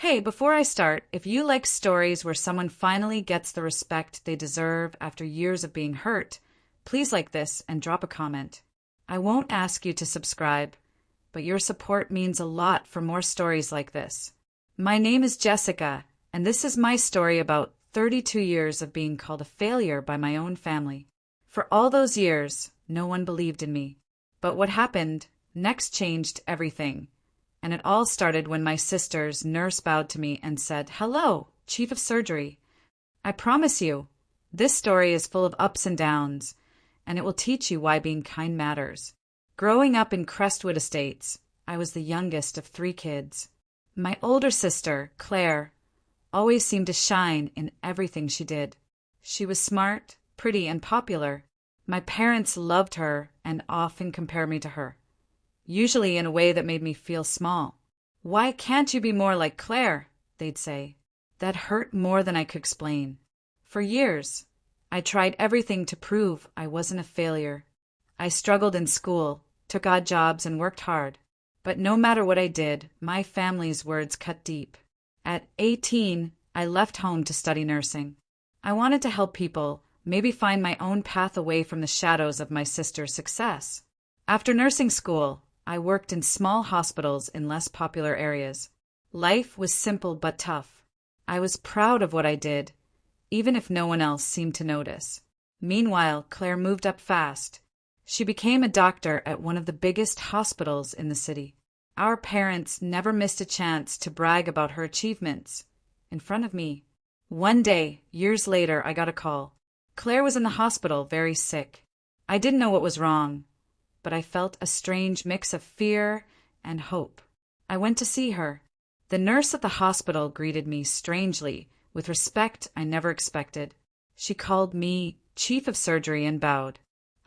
Hey, before I start, if you like stories where someone finally gets the respect they deserve after years of being hurt, please like this and drop a comment. I won't ask you to subscribe, but your support means a lot for more stories like this. My name is Jessica, and this is my story about 32 years of being called a failure by my own family. For all those years, no one believed in me. But what happened next changed everything. And it all started when my sister's nurse bowed to me and said, "Hello, Chief of Surgery. I promise you, this story is full of ups and downs, and it will teach you why being kind matters." Growing up in Crestwood Estates, I was the youngest of 3 kids. My older sister, Claire, always seemed to shine in everything she did. She was smart, pretty, and popular. My parents loved her and often compared me to her, usually in a way that made me feel small. "Why can't you be more like Claire?" they'd say. That hurt more than I could explain. For years, I tried everything to prove I wasn't a failure. I struggled in school, took odd jobs, and worked hard. But no matter what I did, my family's words cut deep. At 18, I left home to study nursing. I wanted to help people, maybe find my own path away from the shadows of my sister's success. After nursing school, I worked in small hospitals in less popular areas. Life was simple but tough. I was proud of what I did, even if no one else seemed to notice. Meanwhile, Claire moved up fast. She became a doctor at one of the biggest hospitals in the city. Our parents never missed a chance to brag about her achievements in front of me. One day, years later, I got a call. Claire was in the hospital, very sick. I didn't know what was wrong, but I felt a strange mix of fear and hope. I went to see her. The nurse at the hospital greeted me strangely, with respect I never expected. She called me Chief of Surgery and bowed.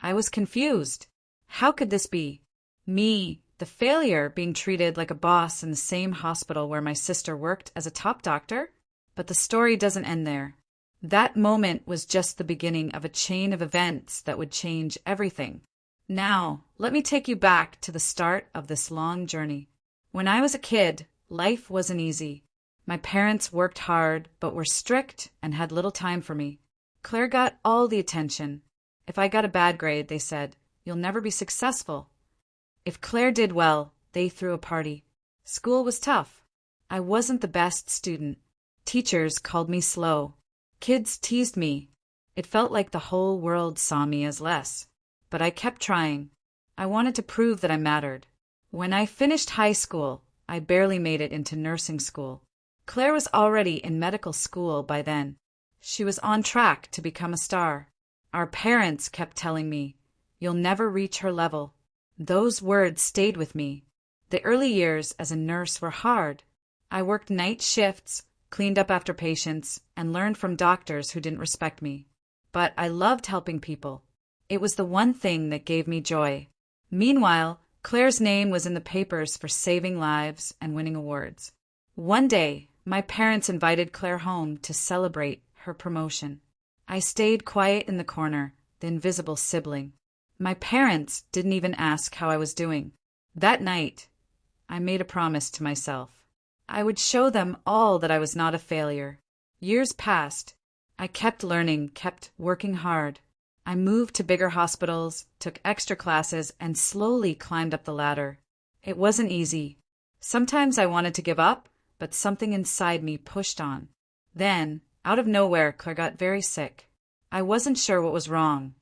I was confused. How could this be? Me, the failure, being treated like a boss in the same hospital where my sister worked as a top doctor? But the story doesn't end there. That moment was just the beginning of a chain of events that would change everything. Now, let me take you back to the start of this long journey. When I was a kid, life wasn't easy. My parents worked hard, but were strict and had little time for me. Claire got all the attention. If I got a bad grade, they said, "You'll never be successful." If Claire did well, they threw a party. School was tough. I wasn't the best student. Teachers called me slow. Kids teased me. It felt like the whole world saw me as less. But I kept trying. I wanted to prove that I mattered. When I finished high school, I barely made it into nursing school. Claire was already in medical school by then. She was on track to become a star. Our parents kept telling me, "You'll never reach her level." Those words stayed with me. The early years as a nurse were hard. I worked night shifts, cleaned up after patients, and learned from doctors who didn't respect me. But I loved helping people. It was the one thing that gave me joy. Meanwhile, Claire's name was in the papers for saving lives and winning awards. One day, my parents invited Claire home to celebrate her promotion. I stayed quiet in the corner, the invisible sibling. My parents didn't even ask how I was doing. That night, I made a promise to myself. I would show them all that I was not a failure. Years passed. I kept learning, kept working hard. I moved to bigger hospitals, took extra classes, and slowly climbed up the ladder. It wasn't easy. Sometimes I wanted to give up, but something inside me pushed on. Then, out of nowhere, Claire got very sick. I wasn't sure what was wrong,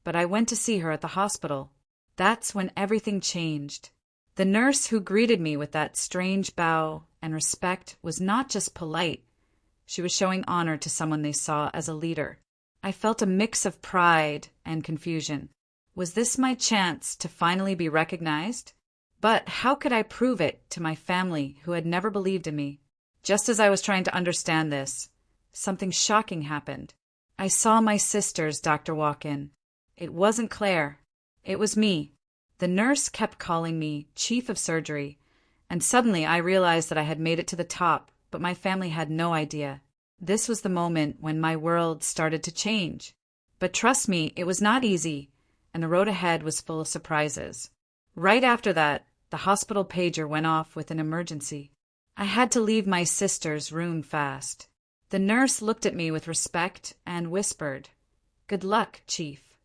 but I went to see her at the hospital. That's when everything changed. The nurse who greeted me with that strange bow and respect was not just polite. She was showing honor to someone they saw as a leader. I felt a mix of pride and confusion. Was this my chance to finally be recognized? But how could I prove it to my family who had never believed in me? Just as I was trying to understand this, something shocking happened. I saw my sister's doctor walk in. It wasn't Claire. It was me. The nurse kept calling me Chief of Surgery, and suddenly I realized that I had made it to the top, but my family had no idea. This was the moment when my world started to change. But trust me, it was not easy, and the road ahead was full of surprises. Right after that, the hospital pager went off with an emergency. I had to leave my sister's room fast. The nurse looked at me with respect and whispered, "Good luck, Chief."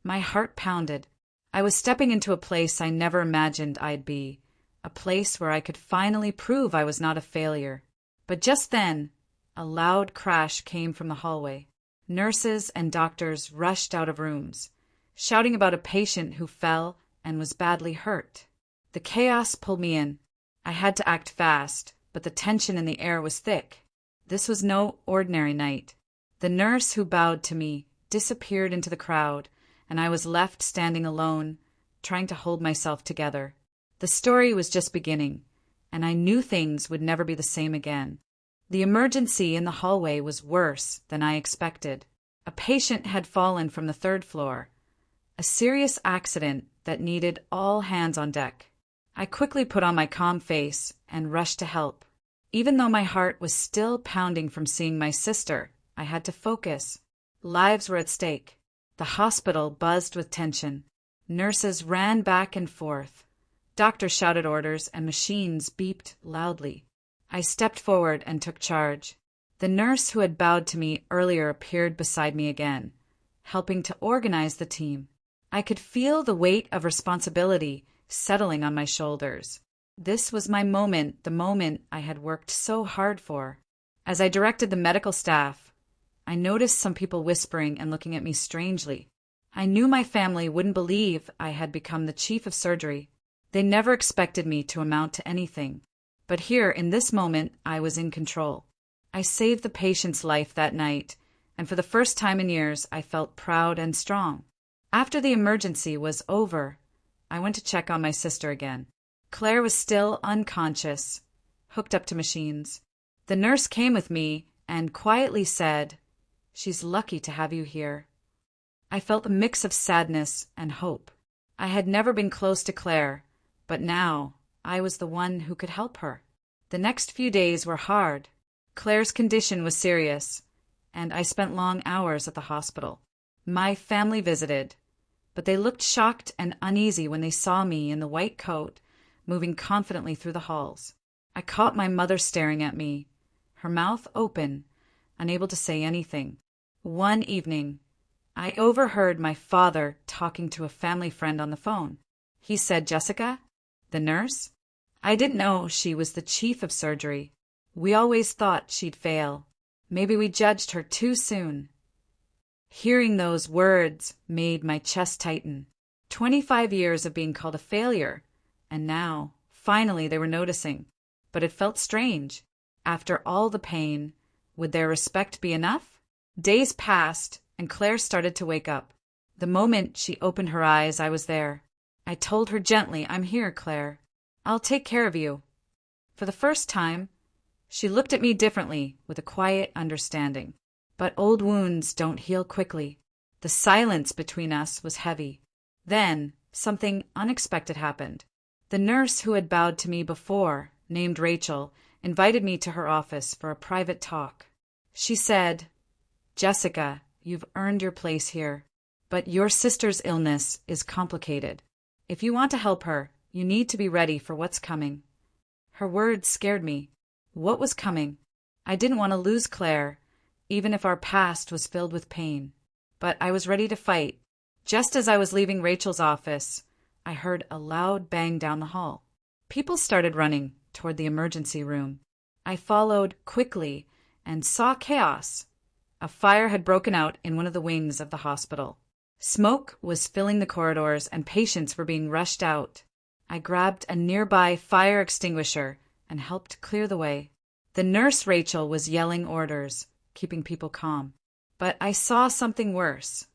My heart pounded. I was stepping into a place I never imagined I'd be, a place where I could finally prove I was not a failure. But just then, a loud crash came from the hallway. Nurses and doctors rushed out of rooms, shouting about a patient who fell and was badly hurt. The chaos pulled me in. I had to act fast, but the tension in the air was thick. This was no ordinary night. The nurse who bowed to me disappeared into the crowd, and I was left standing alone, trying to hold myself together. The story was just beginning, and I knew things would never be the same again. The emergency in the hallway was worse than I expected. A patient had fallen from the third floor, a serious accident that needed all hands on deck. I quickly put on my calm face and rushed to help. Even though my heart was still pounding from seeing my sister, I had to focus. Lives were at stake. The hospital buzzed with tension. Nurses ran back and forth. Doctors shouted orders and machines beeped loudly. I stepped forward and took charge. The nurse who had bowed to me earlier appeared beside me again, helping to organize the team. I could feel the weight of responsibility settling on my shoulders. This was my moment, the moment I had worked so hard for. As I directed the medical staff, I noticed some people whispering and looking at me strangely. I knew my family wouldn't believe I had become the chief of surgery. They never expected me to amount to anything. But here, in this moment, I was in control. I saved the patient's life that night, and for the first time in years, I felt proud and strong. After the emergency was over, I went to check on my sister again. Claire was still unconscious, hooked up to machines. The nurse came with me and quietly said, "She's lucky to have you here." I felt a mix of sadness and hope. I had never been close to Claire, but now I was the one who could help her. The next few days were hard. Claire's condition was serious, and I spent long hours at the hospital. My family visited, but they looked shocked and uneasy when they saw me in the white coat, moving confidently through the halls. I caught my mother staring at me, her mouth open, unable to say anything. One evening, I overheard my father talking to a family friend on the phone. He said, "Jessica, the nurse? I didn't know she was the chief of surgery. We always thought she'd fail. Maybe we judged her too soon." Hearing those words made my chest tighten. 25 years of being called a failure, and now, finally, they were noticing. But it felt strange. After all the pain, would their respect be enough? Days passed, and Claire started to wake up. The moment she opened her eyes, I was there. I told her gently, "I'm here, Claire. I'll take care of you." For the first time, she looked at me differently, with a quiet understanding. But old wounds don't heal quickly. The silence between us was heavy. Then, something unexpected happened. The nurse who had bowed to me before, named Rachel, invited me to her office for a private talk. She said, "Jessica, you've earned your place here, but your sister's illness is complicated. If you want to help her, you need to be ready for what's coming." Her words scared me. What was coming? I didn't want to lose Claire, even if our past was filled with pain. But I was ready to fight. Just as I was leaving Rachel's office, I heard a loud bang down the hall. People started running toward the emergency room. I followed quickly and saw chaos. A fire had broken out in one of the wings of the hospital. Smoke was filling the corridors and patients were being rushed out. I grabbed a nearby fire extinguisher and helped clear the way. The nurse Rachel was yelling orders, keeping people calm. But I saw something worse.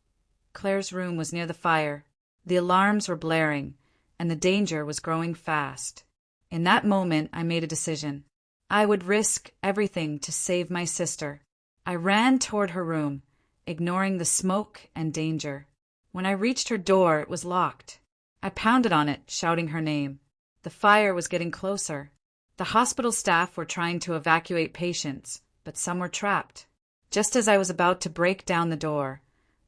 Claire's room was near the fire. The alarms were blaring, and the danger was growing fast. In that moment, I made a decision. I would risk everything to save my sister. I ran toward her room, ignoring the smoke and danger. When I reached her door, it was locked. I pounded on it, shouting her name. The fire was getting closer. The hospital staff were trying to evacuate patients, but some were trapped. Just as I was about to break down the door,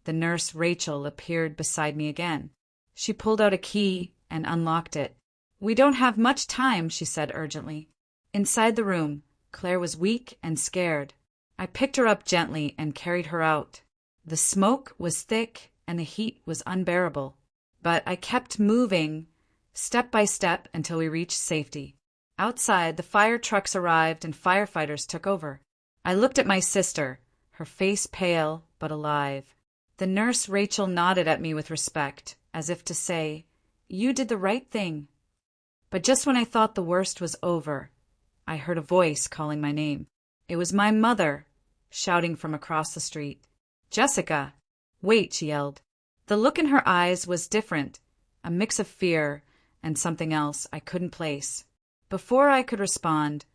the nurse Rachel appeared beside me again. She pulled out a key and unlocked it. "We don't have much time," she said urgently. Inside the room, Claire was weak and scared. I picked her up gently and carried her out. The smoke was thick and the heat was unbearable. But I kept moving, step by step, until we reached safety. Outside, the fire trucks arrived and firefighters took over. I looked at my sister, her face pale but alive. The nurse Rachel nodded at me with respect, as if to say, "You did the right thing." But just when I thought the worst was over, I heard a voice calling my name. It was my mother, shouting from across the street. "Jessica!" "Wait," she yelled. The look in her eyes was different, a mix of fear and something else I couldn't place. Before I could respond,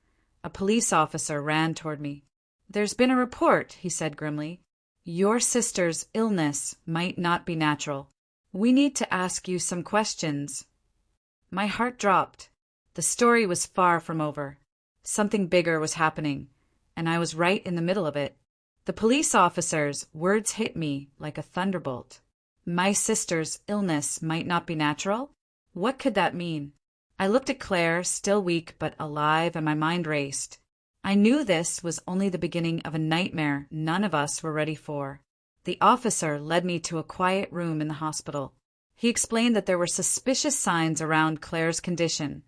a police officer ran toward me. "There's been a report," he said grimly. "Your sister's illness might not be natural. We need to ask you some questions." My heart dropped. The story was far from over. Something bigger was happening, and I was right in the middle of it. The police officer's words hit me like a thunderbolt. My sister's illness might not be natural? What could that mean? I looked at Claire, still weak but alive, and my mind raced. I knew this was only the beginning of a nightmare none of us were ready for. The officer led me to a quiet room in the hospital. He explained that there were suspicious signs around Claire's condition.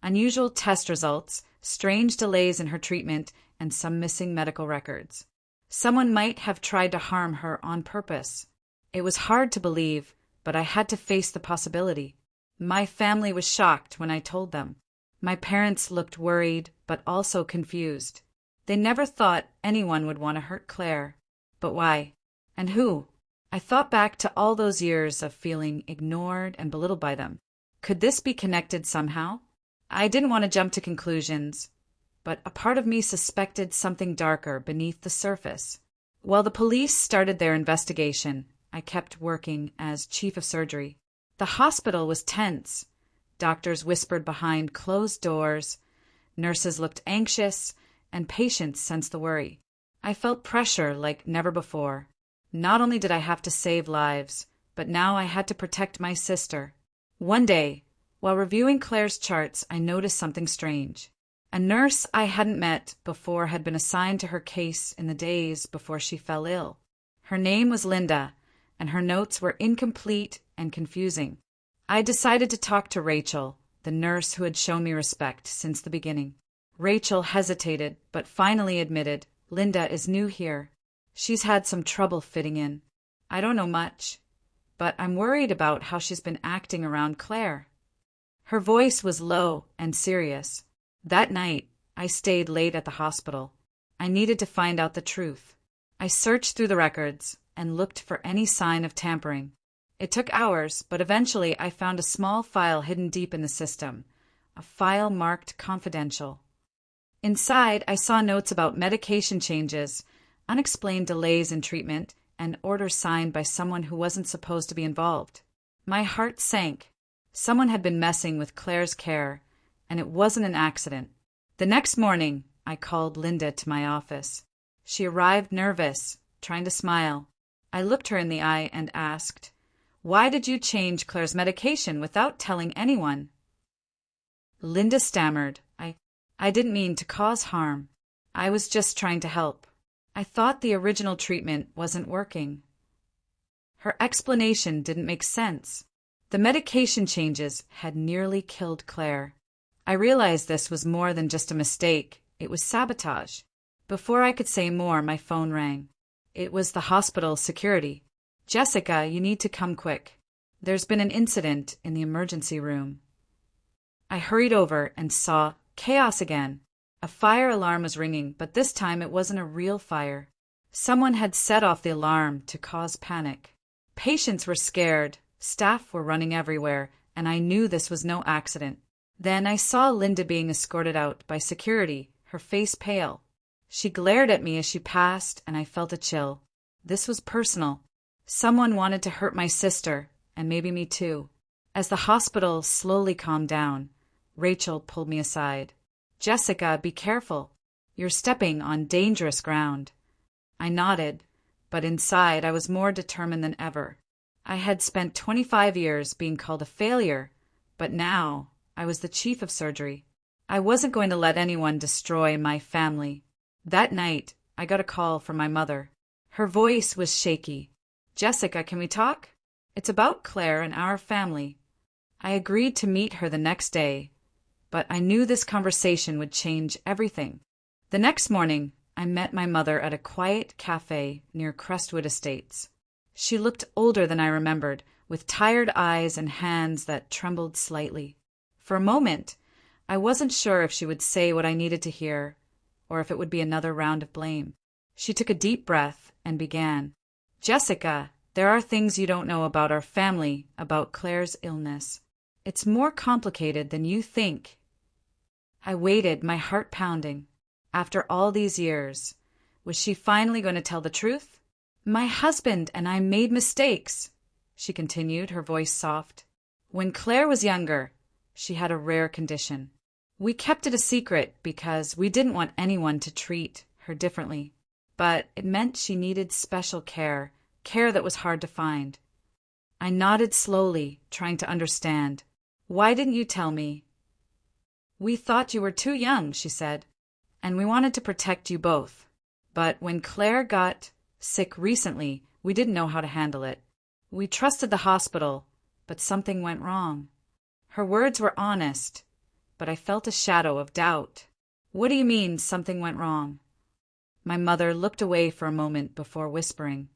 Unusual test results, strange delays in her treatment, and some missing medical records. Someone might have tried to harm her on purpose. It was hard to believe, but I had to face the possibility. My family was shocked when I told them. My parents looked worried, but also confused. They never thought anyone would want to hurt Claire. But why? And who? I thought back to all those years of feeling ignored and belittled by them. Could this be connected somehow? I didn't want to jump to conclusions, but a part of me suspected something darker beneath the surface. While the police started their investigation, I kept working as chief of surgery. The hospital was tense. Doctors whispered behind closed doors, nurses looked anxious, and patients sensed the worry. I felt pressure like never before. Not only did I have to save lives, but now I had to protect my sister. One day, while reviewing Claire's charts, I noticed something strange. A nurse I hadn't met before had been assigned to her case in the days before she fell ill. Her name was Linda, and her notes were incomplete and confusing. I decided to talk to Rachel, the nurse who had shown me respect since the beginning. Rachel hesitated, but finally admitted, "Linda is new here. She's had some trouble fitting in. I don't know much, but I'm worried about how she's been acting around Claire." Her voice was low and serious. That night, I stayed late at the hospital. I needed to find out the truth. I searched through the records and looked for any sign of tampering. It took hours, but eventually I found a small file hidden deep in the system, a file marked confidential. Inside, I saw notes about medication changes, unexplained delays in treatment, and orders signed by someone who wasn't supposed to be involved. My heart sank. Someone had been messing with Claire's care, and it wasn't an accident. The next morning, I called Linda to my office. She arrived nervous, trying to smile. I looked her in the eye and asked, "Why did you change Claire's medication without telling anyone?" Linda stammered, I didn't mean to cause harm. I was just trying to help. I thought the original treatment wasn't working." Her explanation didn't make sense. The medication changes had nearly killed Claire. I realized this was more than just a mistake. It was sabotage. Before I could say more, my phone rang. It was the hospital security. "Jessica, you need to come quick. There's been an incident in the emergency room." I hurried over and saw chaos again. A fire alarm was ringing, but this time it wasn't a real fire. Someone had set off the alarm to cause panic. Patients were scared, staff were running everywhere, and I knew this was no accident. Then I saw Linda being escorted out by security, her face pale. She glared at me as she passed, and I felt a chill. This was personal. Someone wanted to hurt my sister, and maybe me too. As the hospital slowly calmed down, Rachel pulled me aside. "Jessica, be careful. You're stepping on dangerous ground." I nodded, but inside I was more determined than ever. I had spent 25 years being called a failure, but now I was the chief of surgery. I wasn't going to let anyone destroy my family. That night, I got a call from my mother. Her voice was shaky. "Jessica, can we talk? It's about Claire and our family." I agreed to meet her the next day, but I knew this conversation would change everything. The next morning, I met my mother at a quiet cafe near Crestwood Estates. She looked older than I remembered, with tired eyes and hands that trembled slightly. For a moment, I wasn't sure if she would say what I needed to hear, or if it would be another round of blame. She took a deep breath and began. "Jessica, there are things you don't know about our family, about Claire's illness. It's more complicated than you think." I waited, my heart pounding. After all these years, was she finally going to tell the truth? "My husband and I made mistakes," she continued, her voice soft. "When Claire was younger, she had a rare condition. We kept it a secret because we didn't want anyone to treat her differently. But it meant she needed special care, care that was hard to find." I nodded slowly, trying to understand. "Why didn't you tell me?" "We thought you were too young," she said, "and we wanted to protect you both. But when Claire got sick recently, we didn't know how to handle it. We trusted the hospital, but something went wrong." Her words were honest, but I felt a shadow of doubt. "What do you mean, something went wrong?" My mother looked away for a moment before whispering.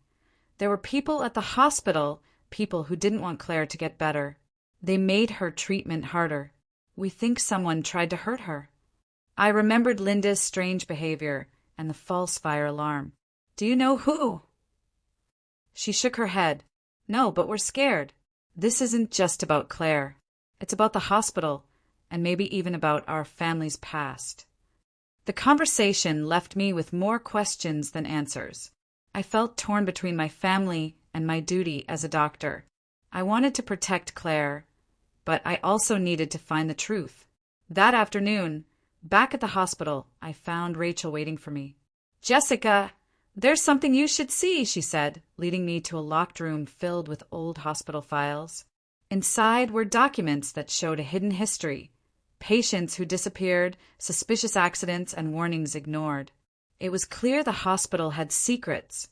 "There were people at the hospital, people who didn't want Claire to get better. They made her treatment harder. We think someone tried to hurt her." I remembered Linda's strange behavior and the false fire alarm. "Do you know who?" She shook her head. "No, but we're scared. This isn't just about Claire. It's about the hospital, and maybe even about our family's past." The conversation left me with more questions than answers. I felt torn between my family and my duty as a doctor. I wanted to protect Claire, but I also needed to find the truth. That afternoon, back at the hospital, I found Rachel waiting for me. "Jessica, there's something you should see," she said, leading me to a locked room filled with old hospital files. Inside were documents that showed a hidden history, patients who disappeared, suspicious accidents, and warnings ignored. It was clear the hospital had secrets,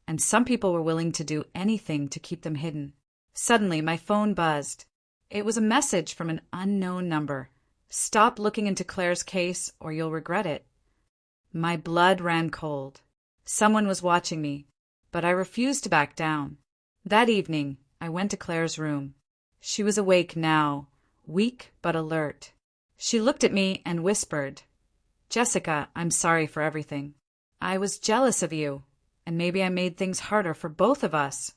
and some people were willing to do anything to keep them hidden. Suddenly, my phone buzzed. It was a message from an unknown number. "Stop looking into Claire's case, or you'll regret it." My blood ran cold. Someone was watching me, but I refused to back down. That evening, I went to Claire's room. She was awake now, weak but alert. She looked at me and whispered, "Jessica, I'm sorry for everything. I was jealous of you, and maybe I made things harder for both of us."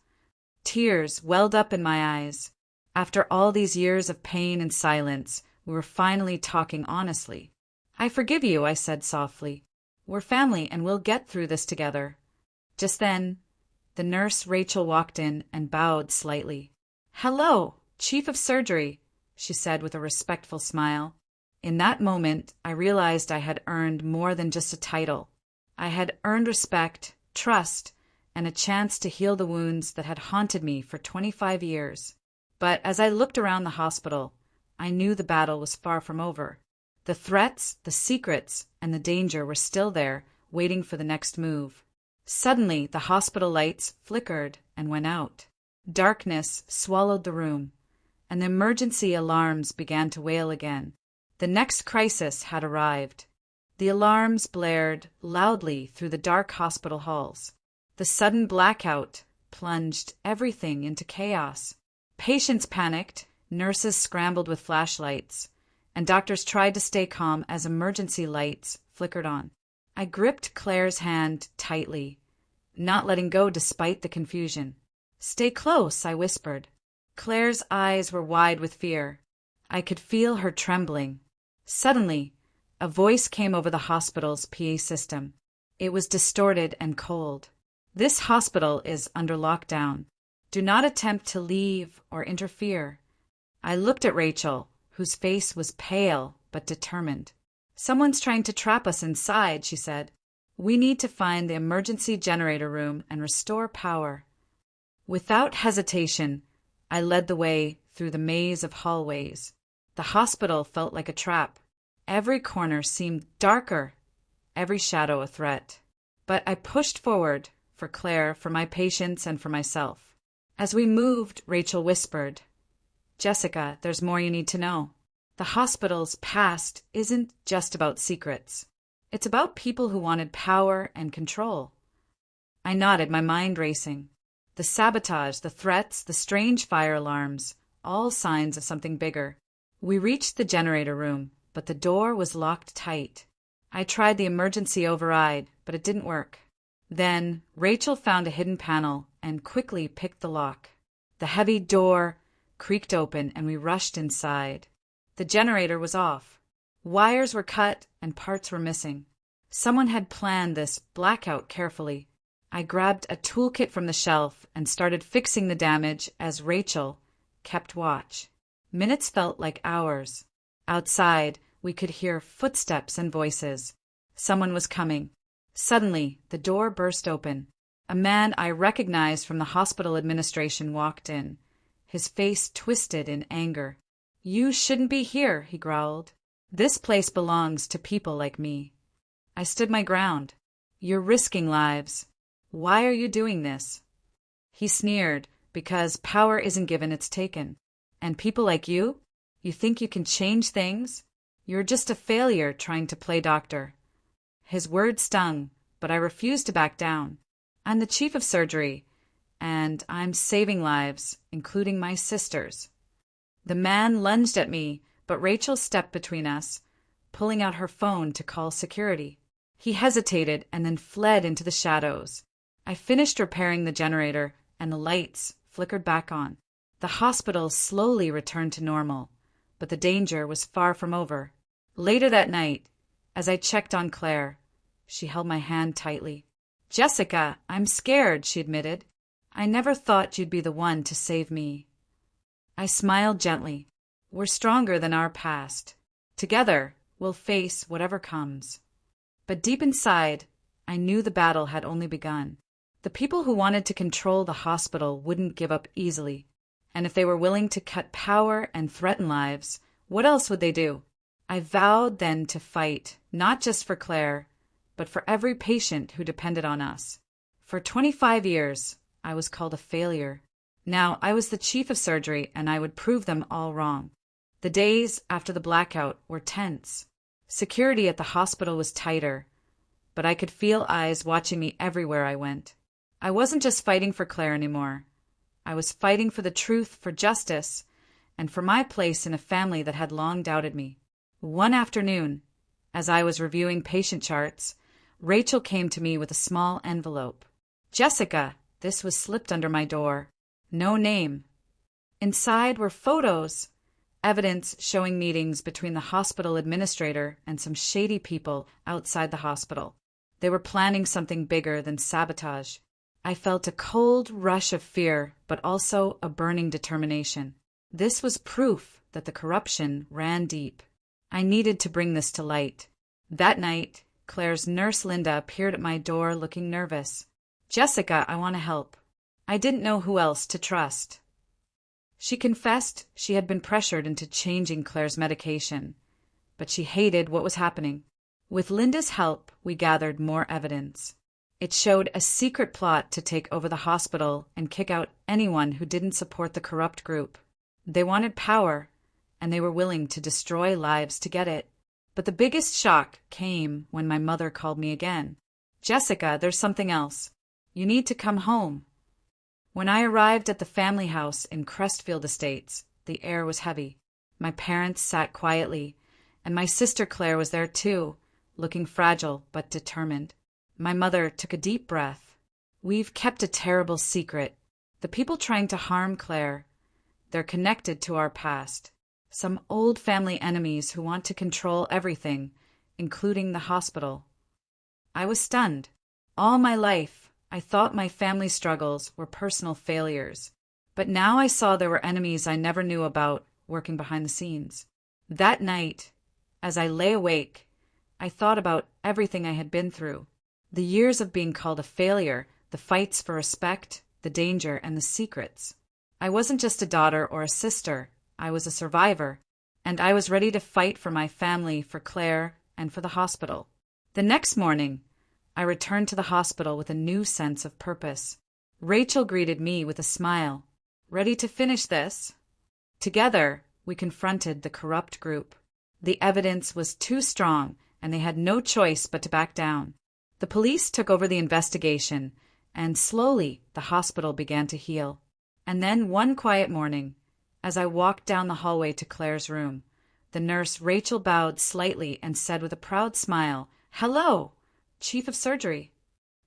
Tears welled up in my eyes. After all these years of pain and silence, we were finally talking honestly. "I forgive you," I said softly. "We're family and we'll get through this together." Just then, the nurse Rachel walked in and bowed slightly. "Hello, Chief of Surgery," she said with a respectful smile. In that moment, I realized I had earned more than just a title. I had earned respect, trust, and a chance to heal the wounds that had haunted me for 25 years. But as I looked around the hospital, I knew the battle was far from over. The threats, the secrets, and the danger were still there, waiting for the next move. Suddenly, the hospital lights flickered and went out. Darkness swallowed the room, and the emergency alarms began to wail again. The next crisis had arrived. The alarms blared loudly through the dark hospital halls. The sudden blackout plunged everything into chaos. Patients panicked, nurses scrambled with flashlights, and doctors tried to stay calm as emergency lights flickered on. I gripped Claire's hand tightly, not letting go despite the confusion. "Stay close," I whispered. Claire's eyes were wide with fear. I could feel her trembling. Suddenly, a voice came over the hospital's PA system. It was distorted and cold. "This hospital is under lockdown. Do not attempt to leave or interfere." I looked at Rachel, whose face was pale but determined. "Someone's trying to trap us inside," she said. "We need to find the emergency generator room and restore power." Without hesitation, I led the way through the maze of hallways. The hospital felt like a trap. Every corner seemed darker, every shadow a threat. But I pushed forward, for Claire, for my patients, and for myself. As we moved, Rachel whispered, "Jessica, there's more you need to know. The hospital's past isn't just about secrets. It's about people who wanted power and control." I nodded, my mind racing. The sabotage, the threats, the strange fire alarms, all signs of something bigger. We reached the generator room, but the door was locked tight. I tried the emergency override, but it didn't work. Then Rachel found a hidden panel and quickly picked the lock. The heavy door creaked open and we rushed inside. The generator was off. Wires were cut and parts were missing. Someone had planned this blackout carefully. I grabbed a toolkit from the shelf and started fixing the damage as Rachel kept watch. Minutes felt like hours. Outside, we could hear footsteps and voices. Someone was coming. Suddenly, the door burst open. A man I recognized from the hospital administration walked in, his face twisted in anger. "You shouldn't be here," he growled. "This place belongs to people like me." I stood my ground. "You're risking lives. Why are you doing this?" He sneered, "Because power isn't given, it's taken. And people like you? You think you can change things? You're just a failure trying to play doctor." His words stung, but I refused to back down. "I'm the chief of surgery, and I'm saving lives, including my sister's." The man lunged at me, but Rachel stepped between us, pulling out her phone to call security. He hesitated and then fled into the shadows. I finished repairing the generator, and the lights flickered back on. The hospital slowly returned to normal, but the danger was far from over. Later that night, as I checked on Claire, she held my hand tightly. "Jessica, I'm scared," she admitted. "I never thought you'd be the one to save me." I smiled gently. "We're stronger than our past. Together, we'll face whatever comes." But deep inside, I knew the battle had only begun. The people who wanted to control the hospital wouldn't give up easily. And if they were willing to cut power and threaten lives, what else would they do? I vowed then to fight, not just for Claire, but for every patient who depended on us. For 25 years, I was called a failure. Now I was the chief of surgery, and I would prove them all wrong. The days after the blackout were tense. Security at the hospital was tighter, but I could feel eyes watching me everywhere I went. I wasn't just fighting for Claire anymore. I was fighting for the truth, for justice, and for my place in a family that had long doubted me. One afternoon, as I was reviewing patient charts, Rachel came to me with a small envelope. "Jessica," this was slipped under my door. No name. Inside were photos, evidence showing meetings between the hospital administrator and some shady people outside the hospital. They were planning something bigger than sabotage. I felt a cold rush of fear, but also a burning determination. This was proof that the corruption ran deep. I needed to bring this to light. That night, Claire's nurse Linda appeared at my door looking nervous. "Jessica, I want to help." I didn't know who else to trust. She confessed she had been pressured into changing Claire's medication, but she hated what was happening. With Linda's help, we gathered more evidence. It showed a secret plot to take over the hospital and kick out anyone who didn't support the corrupt group. They wanted power, and they were willing to destroy lives to get it. But the biggest shock came when my mother called me again. "Jessica, there's something else. You need to come home." When I arrived at the family house in Crestfield Estates, the air was heavy. My parents sat quietly, and my sister Claire was there too, looking fragile but determined. My mother took a deep breath. "We've kept a terrible secret. The people trying to harm Claire, they're connected to our past. Some old family enemies who want to control everything, including the hospital." I was stunned. All my life, I thought my family struggles were personal failures. But now I saw there were enemies I never knew about working behind the scenes. That night, as I lay awake, I thought about everything I had been through. The years of being called a failure, the fights for respect, the danger, and the secrets. I wasn't just a daughter or a sister. I was a survivor. and I was ready to fight for my family, for Claire, and for the hospital. The next morning, I returned to the hospital with a new sense of purpose. Rachel greeted me with a smile. Ready to finish this? Together, we confronted the corrupt group. The evidence was too strong, and they had no choice but to back down. The police took over the investigation, and slowly the hospital began to heal. And then one quiet morning, as I walked down the hallway to Claire's room, the nurse Rachel bowed slightly and said with a proud smile, "Hello, Chief of Surgery."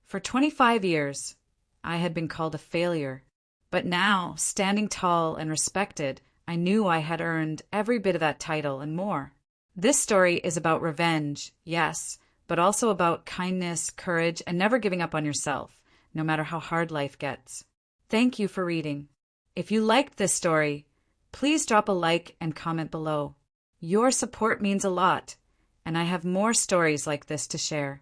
For 25 years, I had been called a failure. But now, standing tall and respected, I knew I had earned every bit of that title and more. This story is about revenge, yes, but also about kindness, courage, and never giving up on yourself, no matter how hard life gets. Thank you for reading. If you liked this story, please drop a like and comment below. Your support means a lot, and I have more stories like this to share.